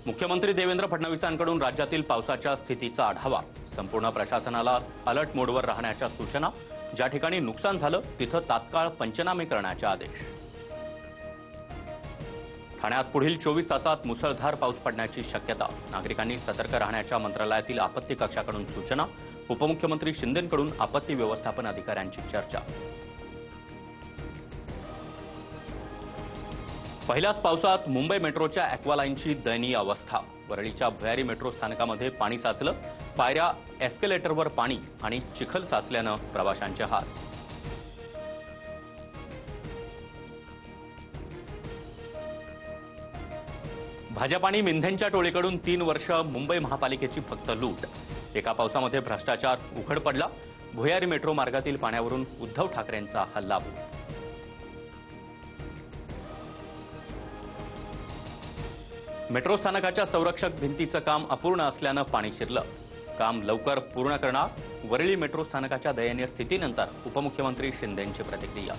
मुख्यमंत्री देवेंद्र फडणवीसांकडून राज्यातील पावसाच्या स्थितीचा आढावा। संपूर्ण प्रशासनाला अलर्ट मोडवर राहण्याच्या सूचना। ज्या ठिकाणी नुकसान झालं तिथं तात्काळ पंचनामे करण्याचे आदेश। ठाण्यात पुढील 24 तासात मुसळधार पाऊस पडण्याची शक्यता। नागरिकांनी सतर्क राहण्याच्या मंत्रालयातील आपत्ती कक्षाकडून सूचना। उपमुख्यमंत्री शिंदेंकडून आपत्ती व्यवस्थापन अधिकाऱ्यांची चर्चा। पहिल्याच पावसात मुंबई मेट्रोच्या ॲक्वालाईनची दयनीय अवस्था। वरळीच्या भुयारी मेट्रो स्थानकामध्ये पाणी साचलं। पायऱ्या एस्केलेटरवर पाणी आणि चिखल साचल्यानं प्रवाशांचे हाल। भाजप आणि मिंधेंच्या टोळीकडून 3 वर्ष मुंबई महापालिकेची फक्त लूट। एका पावसामध्ये भ्रष्टाचार उघड पडला। भुयारी मेट्रो मार्गातील पाण्यावरून उद्धव ठाकरेंचा हल्लाबोल। मेट्रो स्थानकाच्या संरक्षक भिंतीचं काम अपूर्ण असल्यानं पाणी शिरलं। काम लवकर पूर्ण करणार। वरळी मेट्रो स्थानकाच्या दयनीय स्थितीनंतर उपमुख्यमंत्री शिंदेंची प्रतिक्रिया।